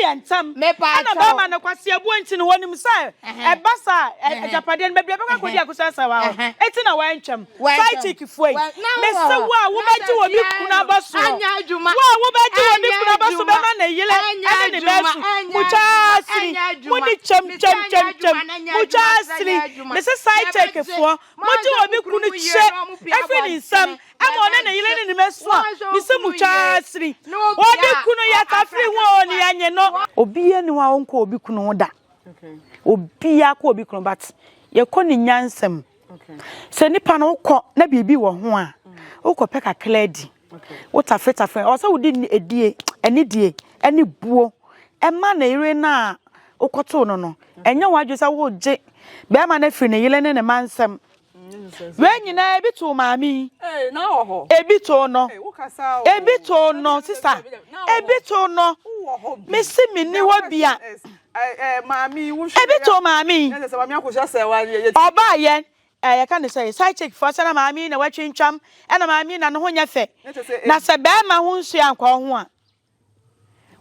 yentam ana ba ma no kwase abu enti no wonim sai e basa Japade no be be kwa kodi AkosuaSerwaa enti na wan twam sai chick foi me Serwaa wo ba ji obi kuna baso wo ba ji obi kuna baso be ma na yile ene ne besu muchasri wo di cham muchasri me se sai chick fo mo ji obi kunu che efi ni sam amone na yile ne meso me se muchasri obi kunu ya kafri wo ni anye no obi ani wa onko obi kunu da obi akọ obi kunu but ye ko ni nyansem se nipa no kọ na bibi wo ho a ukọ peka kledi wo tafe o se wo di edie eni die eni buo e ma na ire na ukoto no enya wadwe se wo je be ma na firi ne yele ne mansem we nyina ebi to maami na ho ebi to no sister ebi to no mesi mini wo bia maami wo hwe ebi to maami na se maami AkosuaSerwaa oba ye ya kan say side check for sana maami na watwintwam e na maami na no ho nya fe na se be ma ho nsu ankwa ho a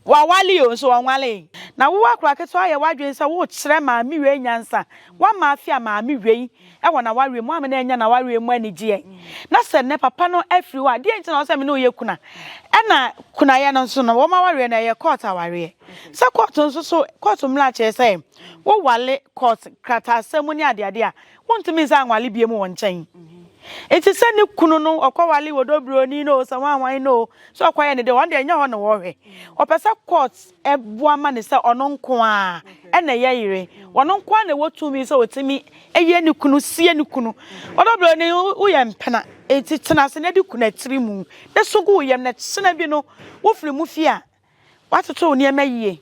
wa wali o so wanwale na wo akura keto aye wadwen se wo kire maami we nyansa wa ma afia maami we e wona wawe mu amena enya na wawe mu anigye na se ne papa no afri wa de enti na o se me no ye kuna e na kuna ye no so no wo ma wawe na ye court aware se court nso so court mla che se wo wale court krata asemu ni ade a wontumi za anwale bie mu wonchen enti se ne kunu no okwawale OdoBronii no se wanwan no so okwaye ne de won de enya ho no wo hwe opese court eboa ma ne se ono nko a e na ye yire ono nko a na wotumi se wotimi eye ne kunu sie ne kunu OdoBronii wo ye mpena enti tena se ne de kunu atiri mu ne so go yem na tsena bi no wo firi mu fi a watoto ne emaye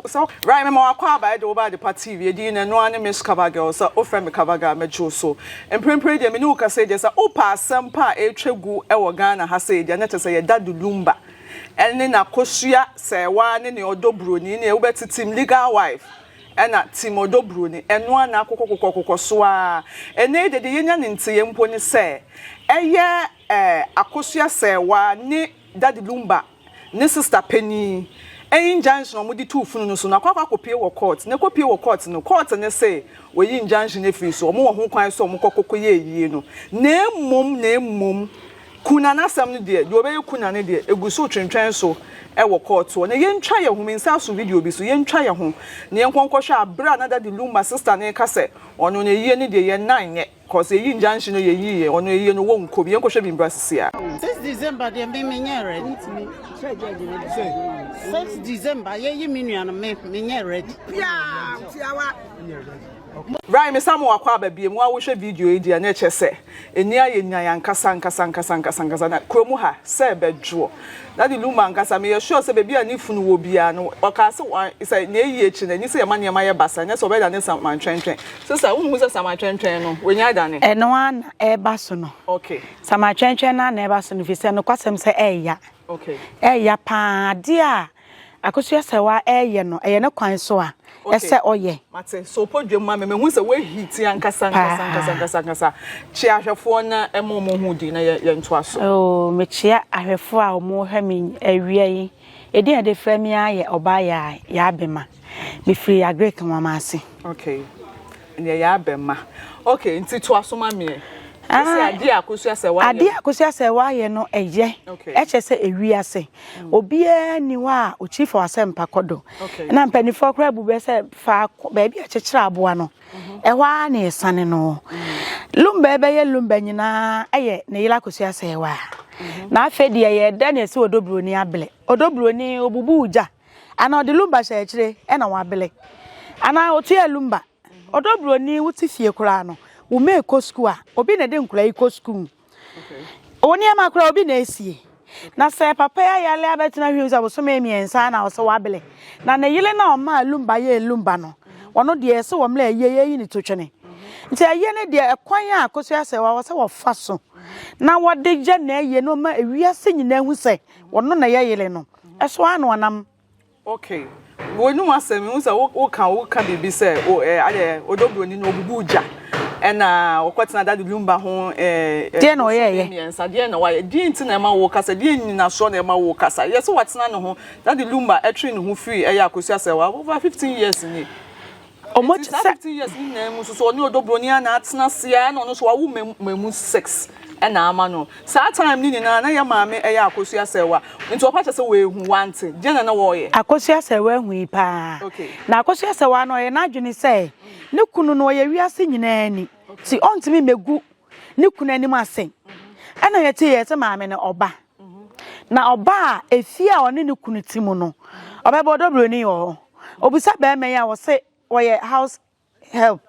so right me ma kwa ba de over the party we di na no ani miss cover girl so o friend me cover girl me jo so emprempre de me ni uka say de say o pa sampa e twegu e wo Ghana ha say de na te say ye dadulumba ene na AkosuaSerwaa ne OdoBronii ne wo betitim legal wife ena tim OdoBronii eno ana akokokokokoko so a ene de yenya ne ntie mpo ni say eye AkosuaSerwaa ne dadulumba ne sister Penny injunction omudi two funu no so na kwakwa kopie wo court ne kopie wo court no court ne say we injunction e free so omo ho kwan so omo kokoko ye yie no na mmom kuna na sam no de obe kuna ne de eguso twentwen so e wo court so ne yentwa ye ho mensa so video bi so yentwa ye ho ne yenkonkwohwe abra na the Lumba sister ne ka se ono ne yie ne de ye nan ye cause ye injunction no ye yie ono ye no wo nko bi yenkohwe bi mbra sisia 6 December de me menye ready 6 December ye minuano me menye ready ya tiawa right me samu akwa ba biem wa wo hwe video e dia na eche se eni aye nyan nkasa na kromu ha se bedwo na di Lumba nkasa me ye sure se bebi ani funu wo bia no oka se na eyi echi na ni se ma ye basa na so be da ne saman twentwen sister wo mu se saman twentwen no wonya da ne no an e baso no okay saman twentwen na e baso no fi se no kwasem se eya okay eya pa dia AkosuaSerwaa eye no eye ne kwan so a ese oye mate so podwem ma me hu se we hit ankasa chi ahwefo na emomo hu di na ye nto aso oh me chia ahwefo a omo hwa mi awiai edi ade fra mi aye oba ya abema me free agrek mama ase okay ne ya abema okay nti to aso ma me ade AkosuaSerwaa ye no eye eche se ewiase obi ani wa o chief asempa kodo na mpanifo kra bube se fa ba bia chechira aboa no ehwa na esane no Lumba ebe ye Lumba nyina eye ne yila AkosuaSerwaa na afedi ye da na ese OdoBronii abele OdoBronii obubu uja ana ode Lumba sha chire e na wa abele ana otu ye Lumba OdoBronii wuti fie kura no wo me school a obi na de nkura school oni ama kura obi na esie na se papa ya yale abetina hwuza bo so me miensa na wo so wabele na ne yile na o ma Lumba ye Lumba no wono de ese wo mla ye ni totwene nti aye ne de ekwan a AkosuaSerwaa wo se wo fa so na wo de je na ye no ma ewiase nyina hu se wono na ye yile no eso anu anam okay wonu asem hu se wo ka bibi se ade OdoBronii no obubu uja and okwatina that lumba ho dear no ye dear no why dear ntina ma wo kasa dear nyina so na ma wo kasa yes watina no ho that lumba etri no ho free AkosuaSerwaa over 15 years ni much 15 years ni na mu so ni OdoBronii na atena sia na no so wa memu 6 na ama no sa time ni na ya maame AkosuaSerwaa nti opa chese we hu wante je na wo ye AkosuaSerwaa hu pa na AkosuaSerwaa no ye na adwene se ne kunu no ye wiase nyina ni ti ontimi megu ne kunu anim ase ana ye te maame ne oba na oba efi a one ne kunu timu no oba be OdoBronii ho obusa be me ya wo se wo ye house help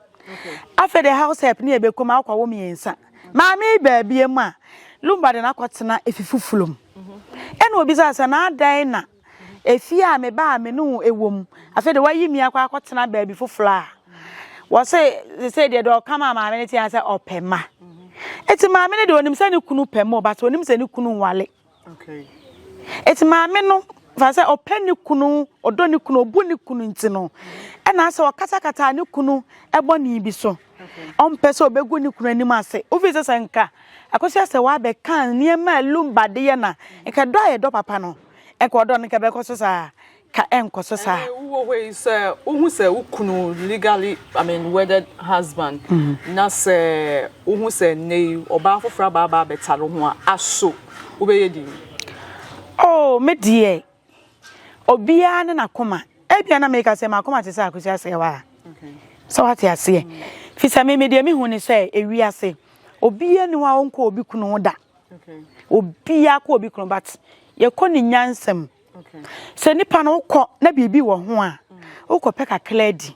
after the house help ne be koma akwa wo miensa maame baabie mu a lumba de na kwotena efifufulum ena obisa se na adan na efi a me ba me no ewom afa de wayi mi akwa kwotena baabi fufula wo say de do kama maame ne tia se opema eti maame ne de onim se ne kunu pema but onim se ne kunu wale eti maame no fa se openi kunu odo ne kunu obu ne kunu nti no ena se okata ne kunu ebo ni bi so pese obegu ni kunu anim ase ofise senka AkosuaSerwaa be kan niema lumba de ye na enka do aye do papa no enka odo ne ka be koso sa ka enkoso sa wo we say ohu say ukunu legally wedded husband na say ohu say nei oba fofra baba betalo ho aso obeye di oh me die obia ne nakoma ebia na make say makoma te say AkosuaSerwaa so what you say fisa me de me hu ne say ewiase obia ni wa onko obi kunu da obia ko obi kunu but ye ko ni nyansem se nipa no ukọ na bibi wo ho a ukọ peka kledi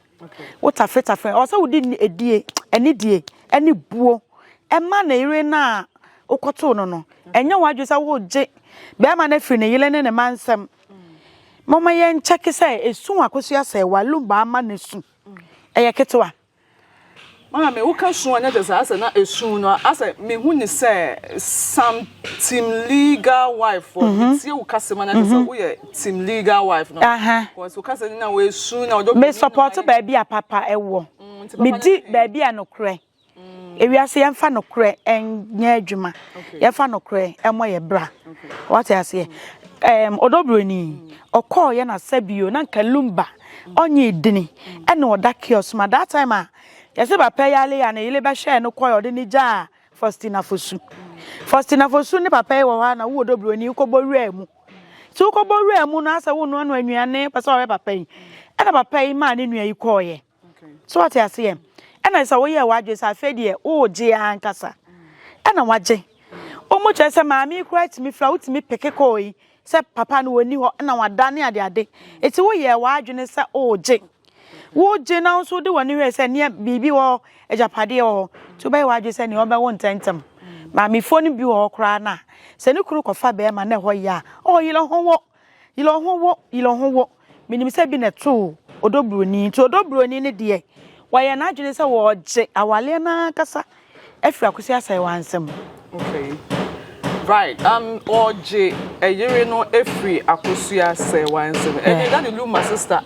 wotafetafe o se wodi edie eni die eni buo ema na ire na ukoto no no enye wadwe sa wo je be ma na firi ne yele ne mansem mama ye ncheke se esu AkosuaSerwaa lumba ama na su eye ketewa mama me uka so anya de sa na esu no asa me hu ni say some team legal wife for tie uka se na de sa wo ye team legal wife no because uka se na we esu na odo me support baby a papa ewo me di baby a no kre ewiase yemfa no kre enya adwuma yemfa no kre emo ye bra what you say OdoBronii okọ ye na sabio na nka lumba onye dini ena oda kios ma that time a yese papa yale ya na ile ba hye no koyo de ni ja Faustina Fosu ne papa ye wo ha na wo OdoBronii ko bowura mu ti ko bowura mu na asa wo no anu anuane pesa wo papa yi ena papa yi ma ne nua yi koye so what you say ena sa wo ye wadwe sa fedie o je ankasa ena waje o mo chese maami kura timi fra utimi peke koyi se papa no woni ho na wadane ade eti wo ye wadwene se oje wo je na so de woni hwe se ne bibi wo ejapade wo to be wadwe se ne obe wo ntentem maami fo ni bi wo kura na se ne kuru kofa be ma na ho ya o yilo ho wo minim se bi ne to OdoBronii ne de waye na adwene se wo je awale na kasa afiri AkosuaSerwaa nsem okay right oje eyire no efiri AkosuaSerwaa nsem that the Luma sister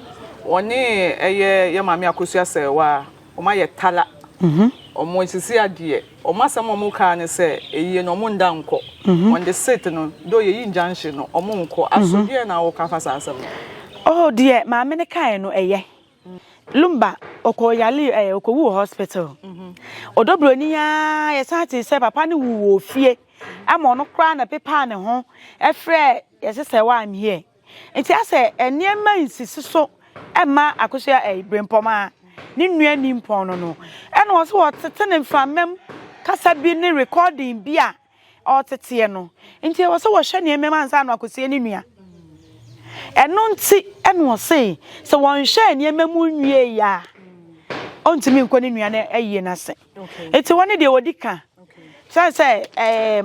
oni ye mama AkosuaSerwaa o ma ye tala omo sisi ade o ma sam omo ka ne se eyi no mo nda nko on the set no do ye injunction no omo nko aso die na wo ka fa asem oh dear mama ne kai no eye lumba okoyali okowu hospital OdoBronii ya yesati se papa ne wuwo fie ama no kra na pepa ne ho efre yesese wa am here enti ase eniema insisi so ema Akosua brempoma ni nua ni mpon no ena wo so tete ne mfamem kasa bi ne recording bi a o tete no enti wo so wo hwe ne emema ansa no Akosua ni nua eno nti eno wo se won hwe ne ememu nwie ya ontimi nkoni nua na ayi na se enti woni de wodika say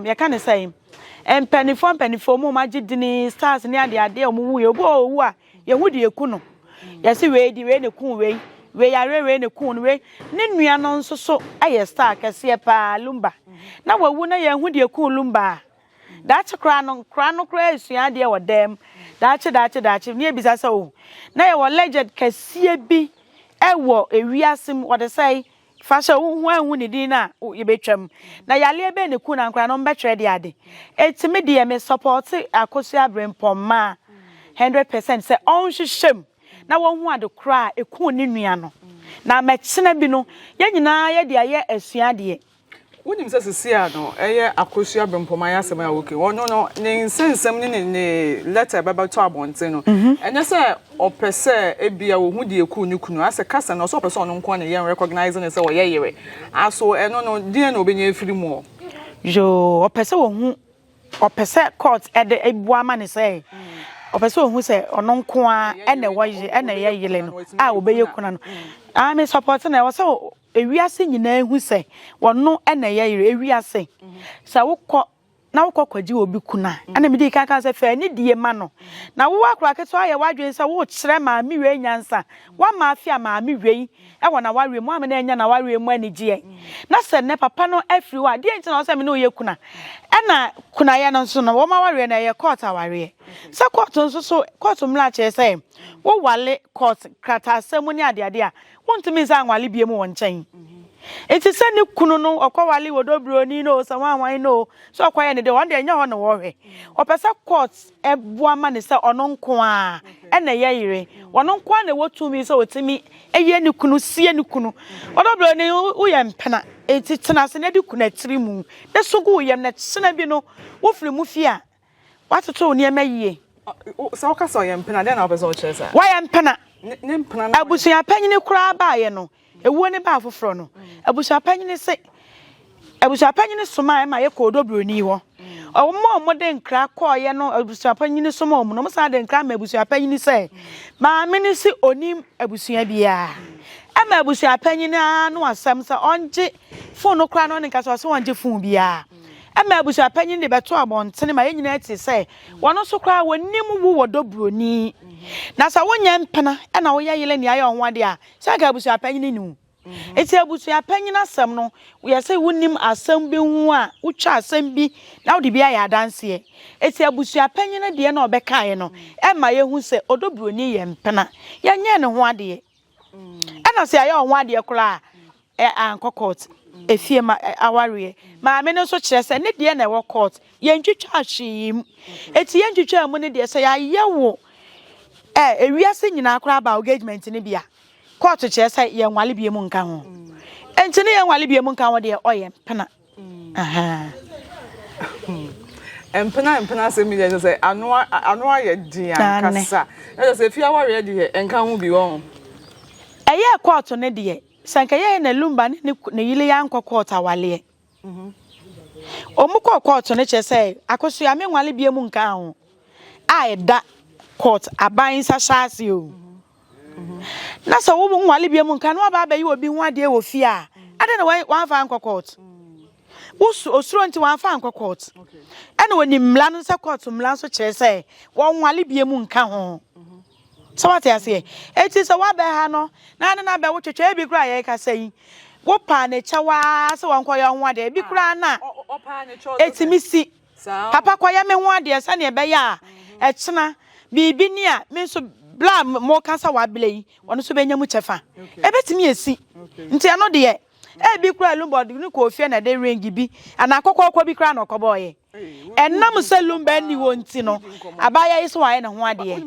ya kan say penifo mo magidini stars ni ade o mu wo owu a ye hu de eku no ya se we ne ku we yare we ne ku no we ne nua no nso so aye star kase pa lumba na wawu na ye hu de eku lumba dachi kra no esua de wo dem dachi ne ebisa say o na ye wo legend kase bi ewo ewiasem what they say fasha hu ni din na ye betwam na yale ebe ne ku na nkra no mbetwere de ade etime de me support Akosua brempoma 100% say on hyehyem na wo hu ade kra eku ni nua no na mekena bi no ye nyina ye de aye asua de wonim se sisia no eye Akosua brempoma ya sema ya woke wono no ne nsensem ne letter baba to abonte no enye se opese ebia wo hu de eku ni kunu ase kasa no so opese ono nko na ye recognize ne se wo ye yere aso eno no die na obenya efiri mu jo opese wo hu opese court ede ebu ama ne se opese wo hu se ono nko a ene wo ye ene ye yele no a obeye kuna no me support na wo se ewiase nyina ehu se wono ene ye yere ewiase sa wokọ na wokọ kwaji obi kuna ana me di kan se fa ni die ma no na wo akra keto aye wadwen se wo kire ma mi we nyansa wa ma afia ma mi we e wona wawe mu amena enya na wawe mu anigye na se ne papa no afri wa die nti na se me no ye kuna ana kuna ye no so no wo ma wawe na ye court aware se court nso so court mla che se wo wale court krata asemu ni ade ade a wontumi za anwale bie mu won chen enti se ne kunu no okwawale OdoBronii no so wanwan no so okwaye ne de won de enya ho ne wo hwe opesa court eboa ma ne se ono nko a ene ye yire ono nko a ne wotumi se otimi eye ne kunu sie ne kunu OdoBronii uye mpena enti tena se ne de kunu atiri mu ne so go uye ne tsena bi no wo firi mu fia watoto ne emaye so okaso ye mpena de na opesa o chesa wa ye mpena ne mpena abusuya panyine kura ba ye no ewo ne ba afoforo no abusuya panyine soma e ma ye ko OdoBronii ho omo de nkra ko ye no abusuya panyine soma omo no musa de nkra ma abusuya panyine se ma meni si onim abusuya bia e ma abusuya panyine anu asem se onje phone kura no nka so onje phone bia e ma abusuya panyine de beto abontene ma ye nyina ti se wono so kura wonim wu OdoBronii na sa wonya mpena e na wo ya yele ni aye onwade a sa ga abusuya panyine ni eti abusuya panyine asem no we say wonim asem bi hu a wutwa asem bi na wo de bia ya danse eti abusuya panyine de na obekae no e ma ye hu se OdoBronii ye mpena ya nye ne ho ade e na se aye onwade kura e ankokot efie ma aware ma me no so kire se ne de na wo court ye ntwitwa ahwim eti ye ntwitwa mu ne de se ya yewo ewiase nyina akora ba engagement ne bia court che say ye nwale bie mu nka ho enti ne ye nwale bie mu nka ho de oye pena empena se mi je say anu aye din ankasa e say fia ware de enka ho bi wo eye court ne de sanka ye na lumba ne yile ya nkọ court awale omukọ court ne che say Akosua me nwale bie mu nka ho a eda court aban sa shase o na so wo nwale bie mu nka no aba ba yi obi hu ade wo fi a ade na wan fa nkọ court wo osuro nti wan fa nkọ court ene woni mla no sa court mla so kire say wo nwale bie mu nka ho so what you say eti so wa be ha no na be wo twetwe bi kura ye ka say wo pa ne chawa so wan koyo ho ade bi kura na eti misi papa koyo me ho ade sa ne be ya e chena bibi ni a me so bla mo kansa wa blei wono so benya mu chefa e betimi esi nti ano de e bi kura lumbod ni ko ofie na de range bi ana akokọ bi kura na okoboye enam se lumba ni wonti no abaya iso waye na ho ade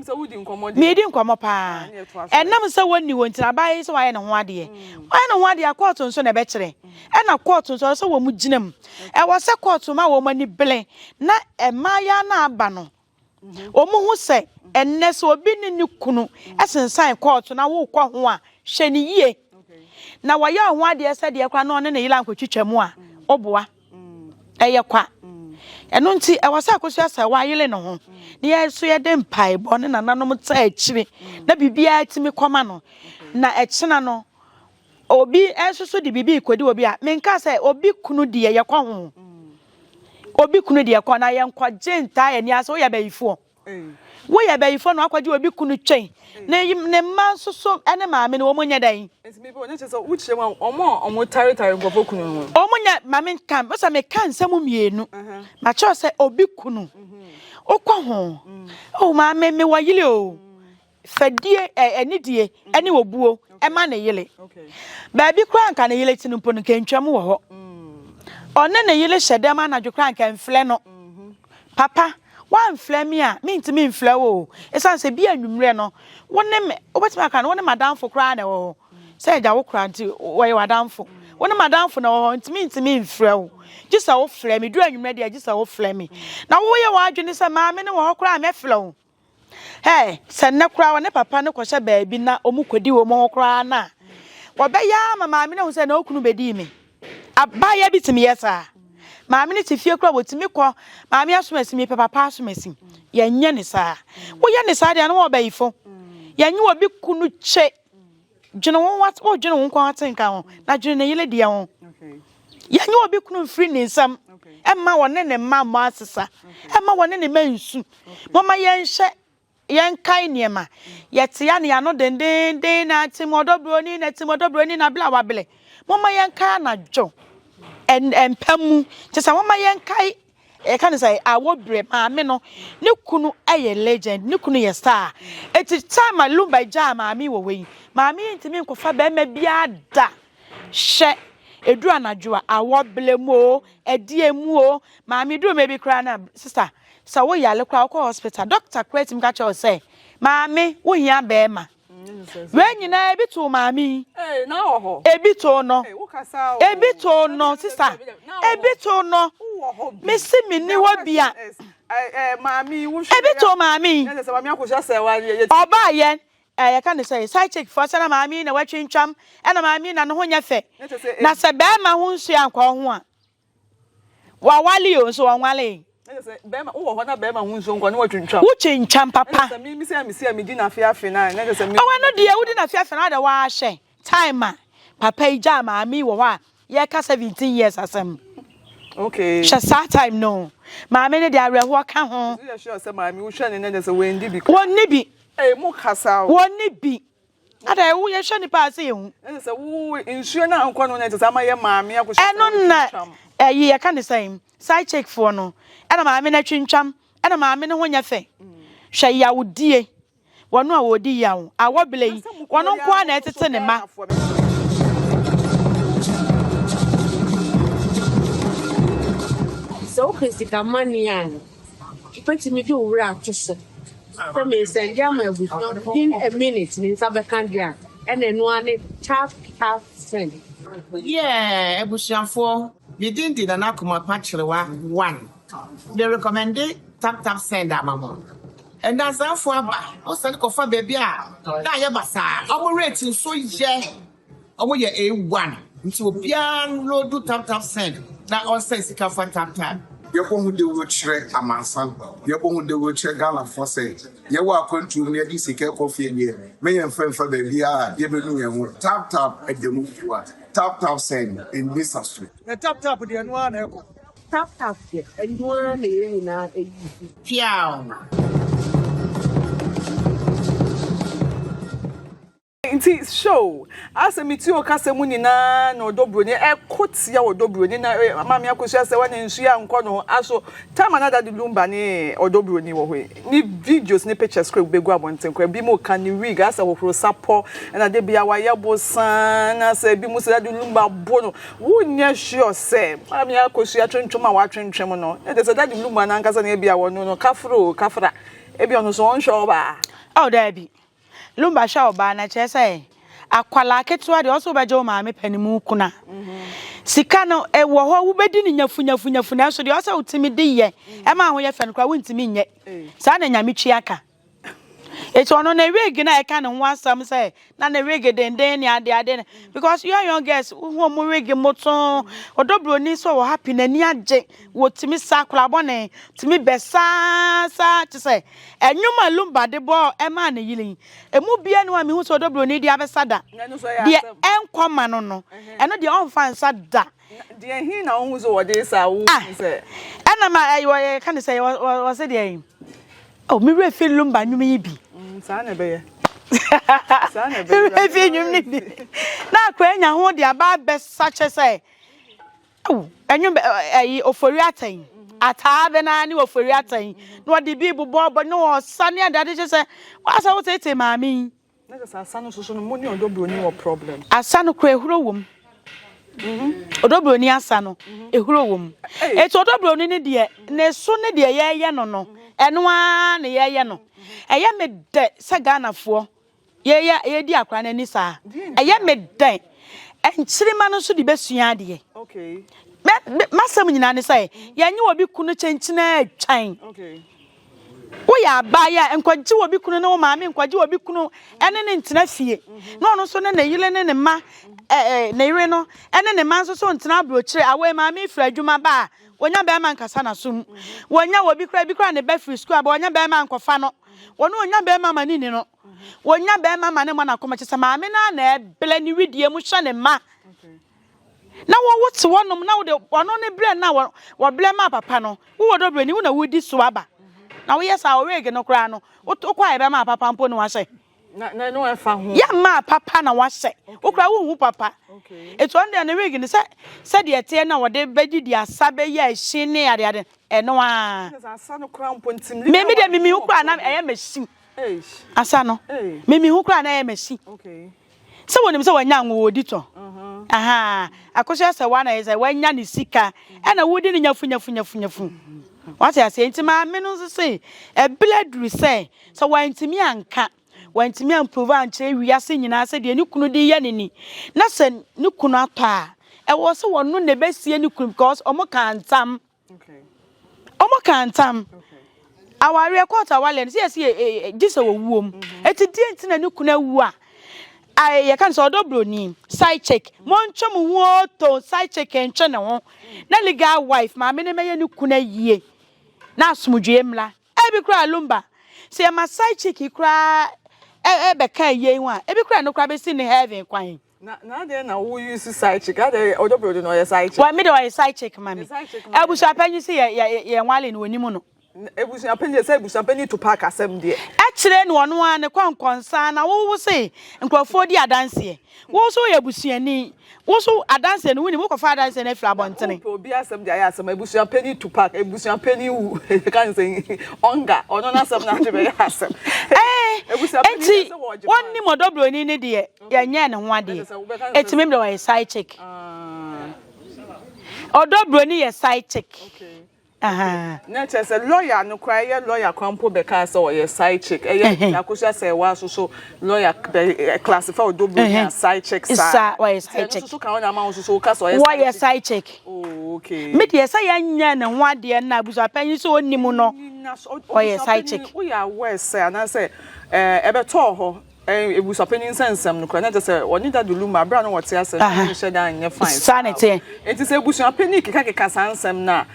me di nkomo pa enam se woni wonti abaya iso waye na ho ade waye na ho ade akoto nso na be kire e na koto nso so wo mu ginam e wo se koto ma wo mani ble na e maya na aba no omu hu se enne so obi ni kunu esensan court na wo kọ ho a hwe ni yie na wa ya ho ade ese de kwa na one na yila nkotwitwa mu a oboa eye kwa eno nti e wasa AkosuaSerwaa yile no ho ne ye so ye de mpai bo ne nananom tsa akire na bibia timi koma no na ekina no obi enso de bibi kodi obi a menka se obi kunu de ye kwa ho obi kunu de kwa na ye nkwa jenta ye ni aso ye bayifo wo ye bayifo no akwaje obi kunu twen ne ma soso ene maame ne wo munya dan enti me bo ne cheso wuchire ma omo tare ngofo kunu no omunya maame kan o sa me kan samu mienu ma cho se obi kunu okwa ho o maame me wayile o fadie enidie ene obuo ema na yele ba bi kwa nka na yele tinumpo no kentwam wo ho one na yele hyedem anadwo kwa nka mfle no papa wan mfle mi a mi ntimi mfle wo esan se bi anwumre no wone me obetima ka no wone madamfo kra na wo se ja wo kra nti wo ye wadamfo wone madamfo na wo ntimi mfle wo gisa wo fle mi du anwumre de gisa wo fle mi na wo ye wadwene se ma me ne wo kra me fle wo hey sanne kra wone papa ne kwhye baabi na omukodi wo mo kra na wo be ya mama me ne wo se na okunu bedi mi abaya bitimi yesa maami ni tifie kra botimi kɔ maami asomasi mi papa asomasi yenye ne saa wo ye ne saa de na wo bayifo yenye obi kunu che dwene wo wat wo dwene wo kwa atenka ho na dwene ne yele dia ho yenye obi kunu free ne nsam emma wone ne mma asesa emma wone ne mansu mama yenhye yenkai niema yete ya ne ya no denden na OdoBronii na bla wabele mama yenkai na dwo empemu chesa mama yenkai e kan say awobre maame no ne kunu eye legend ne kunu ye star eti time lumba ja maame wo we maame ntimi nkofa ba ma bia da hye edu anadwo awoble mu ediemu o maame du me bi kra na sister sa wo yale kra ko hospital doctor creative ka cho say maame wo hia ba ma we nyina ebi to maami na ho ebi to no sister ebi to no me si mi ni wo bia maami wo ebi to maami na se maami AkosuaSerwaa oba ye ya kan say side check for say na maami na watwintwam na maami na no ho nya fe na se be ma ho nsu ankwa ho a wa wali o so wanwale bema wo ho na bema hu nso nkwa ne watwintwam wo twintwam papa mi di na afiafe na na se mi o no de wo di na afiafe na da wa hye time papa ija maami wo ha ye ka 17 years asem okay shasa time no maami ne de areho ka ho you sure say maami wo hwe ne se wendi bi wonni bi mu kasa wonni bi ada wo ye hwe ni pa se hu se wo insuo na nkwa no na se ama ye maami AkosuaSerwaa eno na ye ka ne say side check for no ana maami na twintwam ana maami ne ho nya fe hwe ya wodie wono a wodi ya wo awobele yi wono nko na etete ne ma so physical money and put me do right to so me send ya my in a minute in Sabekandria and then one tap friend yeah ebusiafo bidin di na akoma pachirewa 1 they recommended tap send amamo and that's how for aba o send ko fa baby a na ye basa omo rate so ye omo ye A1 nti obia no do tap send na on say sika fa tap yebo hu de wo kire amansan yebo hu de wo kire Ghana for say ye wa kwantu ne di sika kofi nie me ye mfa baby a ye benu ye ho tap edemu fuwa tap send in this street the tap de no na eko tap and one na piao nti show asemiti okasemu nyina na OdoBronii ekotia OdoBronii na maami AkosuaSerwaa na nsu ya nkɔ no aso time another the lumba ne OdoBronii wo hwe ni videos ne pictures kra begu abontenkra bi mo kan ni wig asa hofro sapo na de bia wa yebo san na se bi mo se the lumba bo no wo nya sure se maami AkosuaSerwaa twentwom a wa twentwem no e de se the lumba na nkasa na bia wo no kafra e bia no so on show ba oh dabi lumba sha oba na chese akwala ketua de oso beje o maame panimu kuna sika no wo ho wo bedi ni nyafu na so de oso utimi de ye e ma ho ye fe no kwa wontimi nye sa na nyame twi aka eto no na wig na e ka no ho asam say na wig denden ni ade because you young girls who mo wig moton OdoBronii so wo happy na ni age wo timi sakula bone timi besa sa ti say enwuma lumba de bo e ma na yilin emu bia ni wa mi hu so OdoBronii dia besada de enkoma no eno de on fan sada de hin na hu so wo de sa wo say ena ma ayo kan say wo say de oh mi re fi lumba nwum yi bi sa na be ye e fi nwum ni bi na akwa nya ho de aba besa che say oh enwum ayi ofori atan atabe na ni ofori atan no de bi bubo no sane adade je se wa sa wo tete maami na se asano so no mo ni OdoBronii wo problem asano kra ehuro wom OdoBronii asano ehuro wom eto OdoBronii ne de ne so ne de ye no eno a ne ye no eye me de se Ghanafo ye di akra na ni sa eye me de enchirima no so de besua de okay masam nyina ne say yenye obi kunu chenchina atwan okay wo ya ba ya enkwaji obi kunu ne wo maame enkwaji obi kunu ene ne ntena fie no ono so ne na yile ne ma na yire no ene ne ma so ntena abrochire awe maame ifra adwuma ba wonya be ma nkasa na so wonya obi kra ne ba free school ba wonya be ma nkofa no wono wonya be ma manini no wonya be ma mane mo na koma chesa maame na ebele ni widie mu hwe ne ma na wo wote wonom na wo de wono ne bre na wo ble ma papa no wo OdoBronii wo na wodi so aba na wo yesa wo rege no kra no wo kwa ebe ma papa mpo no wa hye na no e fa ho ya ma papa na wa hye wo kra wo hu papa okay eto ande na rege ne se de ete na wo de bedi di asabe ya hye ne ade eno a na asano kra mpo ntim me de mimi hu kra na eye machine asano mimi hu kra na eye machine okay se wonim se wanya nwo odi to aha AkosuaSerwaa na yesa wanya ni sika na wodi ni nyafu what ya say ntima me no se e bledru say so wantimi anka wantimi improve anche wiase nyina se de ni kunu de ye nini na se ni kunu ato a e wo se wonu ne besie ni kunu because omo kantam aware kwota wale se ye dise wo wuom eti die ntina ni kunu awu a I can so OdoBronii side check monchom woto side check enche ne ho na legal wife ma me ne meye ni kuna yie na asumdwe mla e bi kra lumba se ma side check kra e be kan yie ho a e bi kra no kra be si ne heaven kwan na de na wo use side check ade OdoBronii no ye side check wa me de wa side check mami e bu so apanyi se ye nwale no wonimu no ebusu apende say ebusu apende to park asem de kire no ono a ne kwankonsa na wo se nkrofo di adanse wo so ye busuani wo so adanse no woni mo kofa adanse na fira abontene obi asem de ayi asem ebusu apende to park ebusu apende wu kan say onga ono na asem na de asem ebusu apende say wonni OdoBronii ne de ye nye ne ho ade etimim de wa side check OdoBronii ye side check okay na chese lawyer no cry lawyer kwampo be ka so ye side check AkosuaSerwaa so lawyer classify OdoBronii side check sa why side check so ka ona ma so ka so ye side check oh okay me de say anya ne ho ade na abuso apanyi so onimu no why side check we are west say na say ebe to ho ebusu apani nsensem no kra na say oni da duluma bra no wote ase no she da anya fine sanity enti say ebusu apani keka sansem na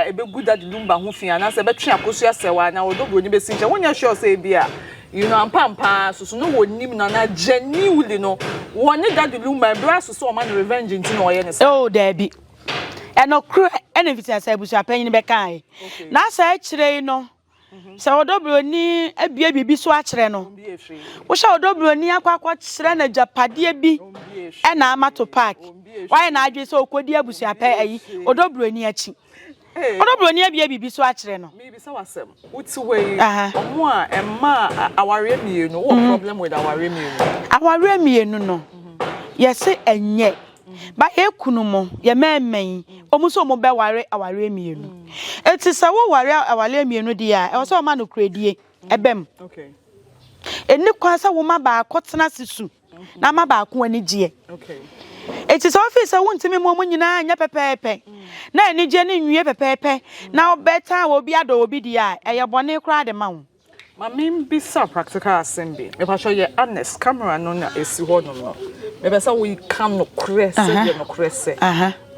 ebe guda dulumba ho fia na say betwe AkosuaSerwaa na OdoBronii be sinche wonya sure say bia you know ampampa so no wonim na genuinely no woni da dulumba bra so o man revenge nti no ye ne say oh there be eno kra ene fiti asa ebusu apani be kan na sa kire no se OdoBronii abia bibi so akire no wo sha OdoBronii akwa kire na japade bi e na amato park why na adwe se okodi abusu apa ayi OdoBronii achi OdoBronii abia bibi so akire no me bi se wasem uti we omo a emma aware mienu what problem with aware mienu no yesi enye ba ekunu mo ye memmen omuso mo be ware aware mienu eti sa wo ware aware mienu dia e wo so ma no kredie ebem okay eni kwa sa wo ma ba akotena sisu na ma ba akon ani gie okay eti sa office wo ntimi mo nyina anya pepepe na ani gie ni nwie pepepe na obeta wo bi ado obi dia eye bone kra de ma wo ma mim bi sa practical assembly e pa show ye honest camera no na esi ho no me be sa we come no krese ye no krese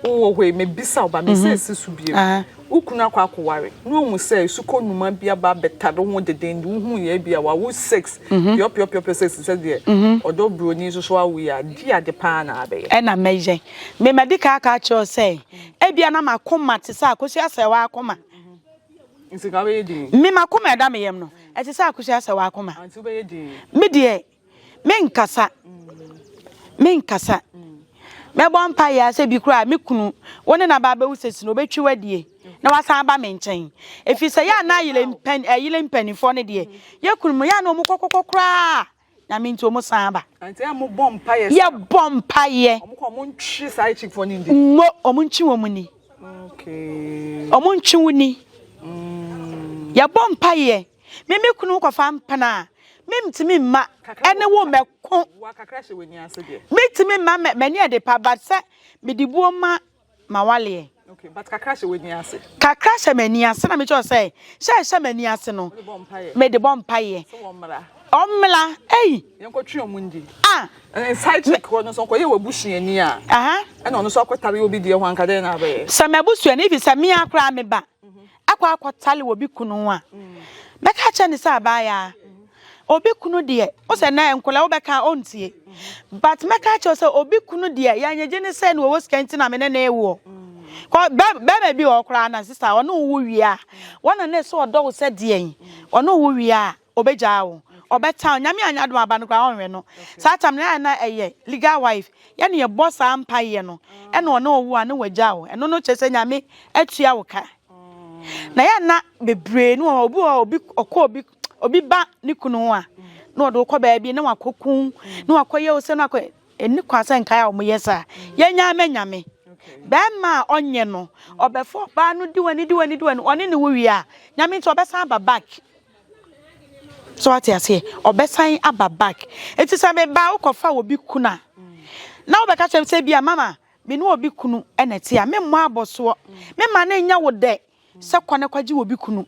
wo we me bi sa ba me say sisu biem ukuna kwa kware no mu say suko numa bia ba betado ho deden hu ye bia wa wo 6 yop 6 say de OdoBronii so awi a dia de pa na abe e na meje me medical ka cho say e bia na makoma te sa AkosuaSerwaa akoma nsi ka we di me makoma da me yem no e te sa AkosuaSerwaa akoma anti we di me de me nkasa me bon pa ya se bi kura me kunu woni na ba be wusesi no betwi wadie na wasan ba me nchen efi se ya na yile mpanifo ne de ye kunu ya na omu kokokokra na me nti omu san ba anti am bomb paye ye bomb paye omu ntwi side chick for ndi mo omu ntwi omu ni okay omu ntwi wuni ya bomb paye me kunu ko fa mpana mimtimi ma ene wo meko wa kakra hye weni ase de mitimi ma mani ade pa but se medibuo ma wale okay but kakra hye weni ase kakra hye mani ase na me cho say hye mani ase no me de bompaye so womra omla yenko twi omundi side check ho no so ko ye wabusuani a ene ono so akotare obi de ho anka de na be sa mabusuani bi sa me akra me ba akotale obi kunu a meka cha ni sa ba ya obi kunu de o se na enkola wo beka ontie but meka cha se obi kunu de ya nyeje ne se na wo skanti na me na ewo ko be bi okra na sister ono wo wi a wona na se odo wo se de yen ono wo wi a obeja wo obeta nyame anya do aba no kwa onwe no sa tam na eye legal wife ya ne ye boss ampa ye no e na ono wo a na waja wo eno no chese nyame atua wo ka na ya na bebre no obi ba ni kunu a na odo ko ba bi na wakokun na wakoye o se na ko eni kwasa nkai a omyesa ye nyame ba ma onye no obefo ba no diwani oni ne wo wi a nyame nti obesan aba back so what you say obesan aba back eti sa be ba ukofa obi kuna na obeka chem se bia mama me no obi kunu enete a me mo aboso me ma na nya wo de se kwane kwaji obi kunu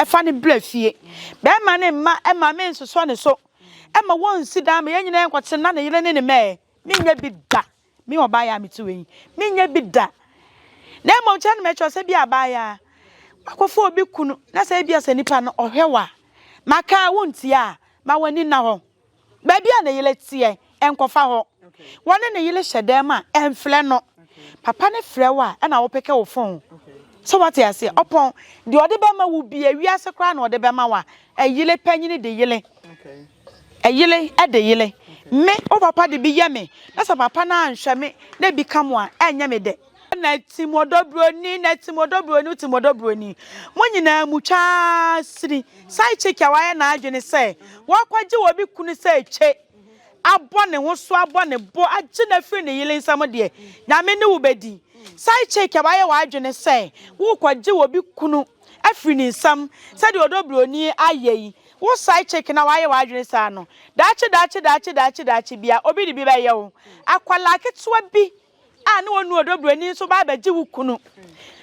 efa ne blafie be ma ne ma e ma me nsoso ne so e ma won si da me yenyina enkote na ne yele ne me nya bi da me oba ya me tuwe me nya bi da na mo nche me cho se bia ba ya akofo obi kunu na se bia se nipa no ohwewa maka wonti a ma wani na ho ba bia na yele tie enkofa ho woni ne yele hyede ma enfle no papa ne frewa e na wo peke wo fon so what you say upon the ode be ma wo bia wiase kra na ode be ma wa eyile panyini de yele eyile e de yele me o papa de bi ye me na so papa na anhwe me na bi kam a enye me de na OdoBronii mo nyina mu twa siri sai chika wa na adwene se wo kwaje wo bi kunu se che abone ho so abone bo age na firi ne yile nsam de nyame ne wo bedi sai chika wa adwene se wo kwaje wo bi kunu afiri ne nsam se de OdoBronii ayeyi wo sai chika na wa adwene sa no dachi bia obi di bi ba ye wo akwala ketewa bi na wonu OdoBronii so ba baji wo kunu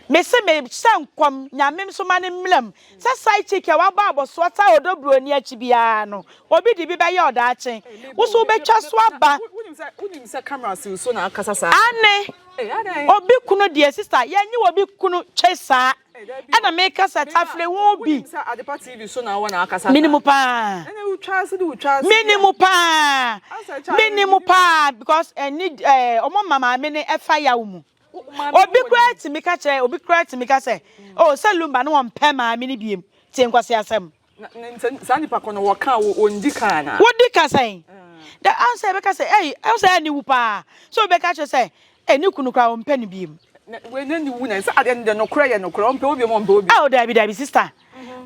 me se me sankom nyame so ma ne mlam se sai chike wa ba aboso ta OdoBronii achi bia no obi di bi ba ye odaache wo so be twa so aba unim se camera si so na akasa sa ane obi kunu die sister ye nyi obi kunu chesa ana me kasa tafle wo bi se adepa TV so na wona akasa minimum pa ene u twa minimum pa because need omo mama me ne efa ya wo mu obi kwati mi ka che obi kwati mi ka se oh salumba no won pe ma me ne biem tie nkwase asem sani pa kono wo ka wo ndika na wo dika sai the answer be ka se eh e say ni wu pa so be ka che se ni kunu kwa wo pe ne biem we ne ni wu na se ade ne no kra ye no kra on pe obi mo obi oh dabi sister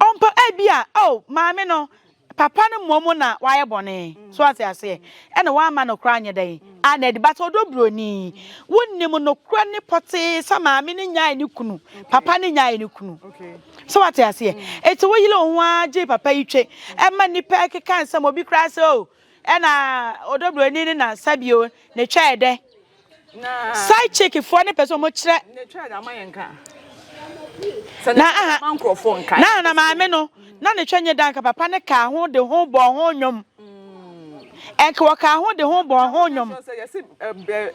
on pe bia oh ma me no papa no momo na waye bone so ase ase e na wa ma no kra anye dai ana di but OdoBronii wonnim no kra ni pote sama me ni nyaa ni kunu papa ni nyaa ni kunu okay so ase ase eti wo yile ho age papa yitwe e ma ni pa keka nsam obi kra se o e na OdoBronii ni na sabio ne twa ede na side check fo ne person mo kire ne twa da mayenka na microphone kai na ma me no na ne twenye danka papa ne ka ho de ho bo ho nyom enke wo ka ho de ho bo ho nyom so yesi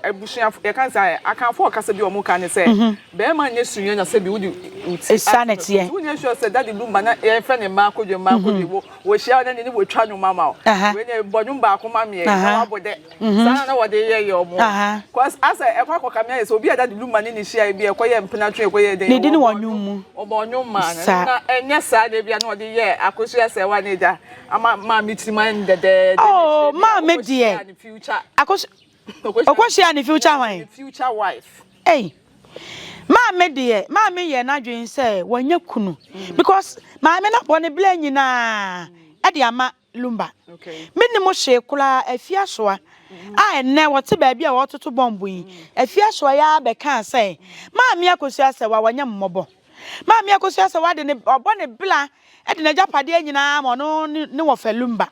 ebushia e kan say akanfo kasa bi o mu kan say be ma nye sunye na say bi wudi uti sanity e wunye sure say daddy lumba na e fe ne ma kodwe wo hia na ni wo twa nwuma ma we ne bodwum ba akoma me e na wabode sana na wode ye ye omo cause asa e kwa koka me so obi daddy lumba ni hia bi e koye mpena twa e koye de ne di ni wonwum mu obonwum ma na enye sa de bia na wode ye AkosuaSerwaa ne da ama ma mitiman de oh ma me die Akosua's future wife future wife hey Maame de maame ye na dwen say wanya kunu because maame na bone bla nyina e de ama lumba minni mo hye kula afia soa a enne wote ba bia wototo bombo yi afia soa ya be kan say maame AkosuaSerwaa wanya mmobo maame AkosuaSerwaa de ne obone bla e de na japade nyina ma no ne wo fa lumba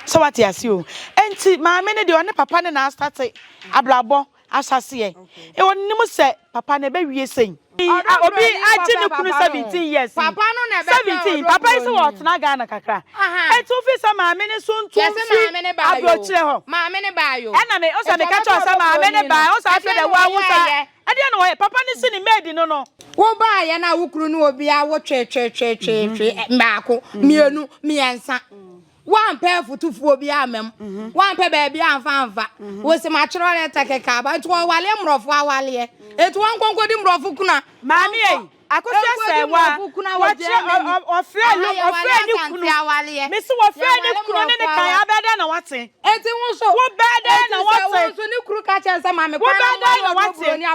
so what ya see o enti maame ne de one papa ne na start ablabo asase e wonnim se papa ne be wie sen obi agi ne kunu 17 years papa no na be 17 papa is what na Ghana kakra enti ofi se maame ne so ntu abrochire ho maame ne ba yo na me o se me ka cho se maame ne ba o sa fe de wa wo sa ade na wo papa ne si ni maid no no wo ba ye na wo kunu no obi a wo twe maako mienu miensa one pair futufu obi amem one pair baby amfa wo se ma chiro le takeka ba to wale mrofo awale etu won konkodi mrofo kuna maami e AkosuaSerwaa ofre ni kunu me se wo fre ni kunu ne kan abeda na wate eti won so wo beda na wate won so ni kuru ka chense ma me kwa na wate enu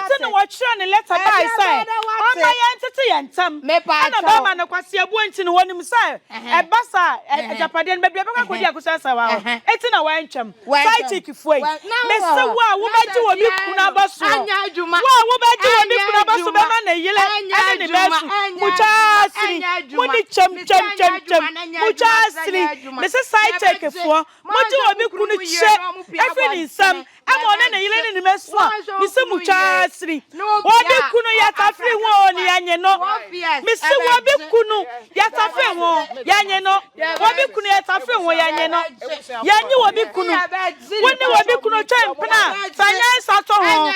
ti no wo chiro ne letter by say ona ye ntete ye ntam na ba ma na kwase abu nti no wonim say e basa ejapade no be bia be kwakodi AkosuaSerwaa eti na wa ntwam sai chick fuoi me se wo a wo beji wo bi kunu abaso wo beji wo bi kunu abaso be ma na yile ani besu muchasri mudi cham muchasri me se side check fo moji obi kunu che every insam amone na yile ni meso me se muchasri obi kunu ya tafri won ni anye no me se obi kunu ya tafri won ya anye no obi kunu ya tafri won ya anye no ya nyi obi kunu woni obi kunu chempna sanya sato ho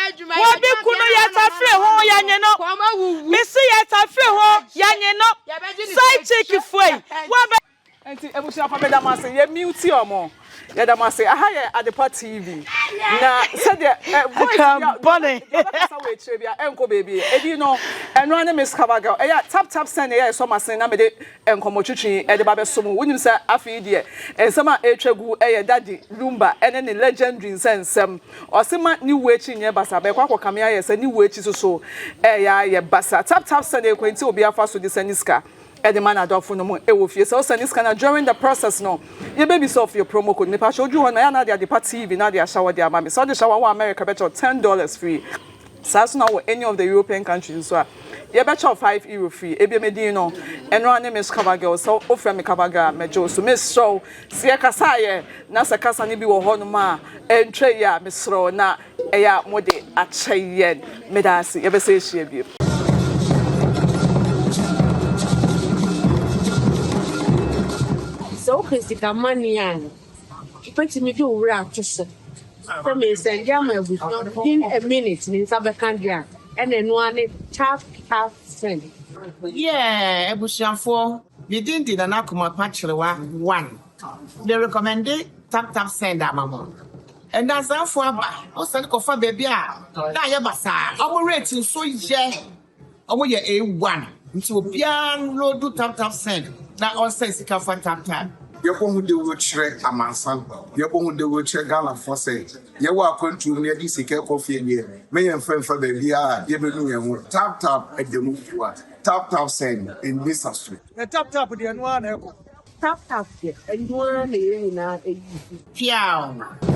obi kunu ya tafri won ya anye no Missy yet free ho yanye no side check fuoi wa be enti ebusia fa beda mase ye mute omo ye da mase aha ye adepa TV na said Bronii sa we chire bia enko baby edi no eno ane Miss Kavaga e ya tap send ye so mase na me de enkomo twitwi e de ba be so mu wonim sa afi de ensema etwagu e ye daddy lumba ene ne legendary nsensem osema ni wechi nye basa be kwa kamia ye se ni wechi so e ya ye basa tap send e kwenti obi afa so de saniska the man adolfo no mo e wo fie so saniska na during the process no ye baby so of your promo code me pa show you na ya na the TV na the shower the amami so the shower wa America bet $10 free SAS now any of the European countries so ye bet €5 free e be medin no eno ane Miss Kavaga so ofra me Kavaga mejo so Miss so sie kasa ye na se kasa ne bi wo ho no ma entwe ya misro na e ya mode acheyen medasi ye be se hie bi So Christica Manian. Pretty me do rap to say. From me send jam in a minute in Sabacandia. And then one tap send. Yeah, ebusiafo bidin di na akuma pachrewa 1. They recommended tap send amamo. And that's for aba. O send ko fa baby a. Na ye basa. Omo rating so ye. Omo ye A1. Nti obian load tap send. Na on say sika for tap. Yɛbɔ hu de wo kyerɛ amansan yɛbɔ hu de wo kyerɛ Ghana for say yɛwɔ akwantu ne de sika kɔfie nie me yɛn fɛnfa baabi a yɛbɛnu yɛn ho tap ɛdɛmu fuwa tap send in this street the tap de no ana ɛkɔ Tap, and you want to Piao.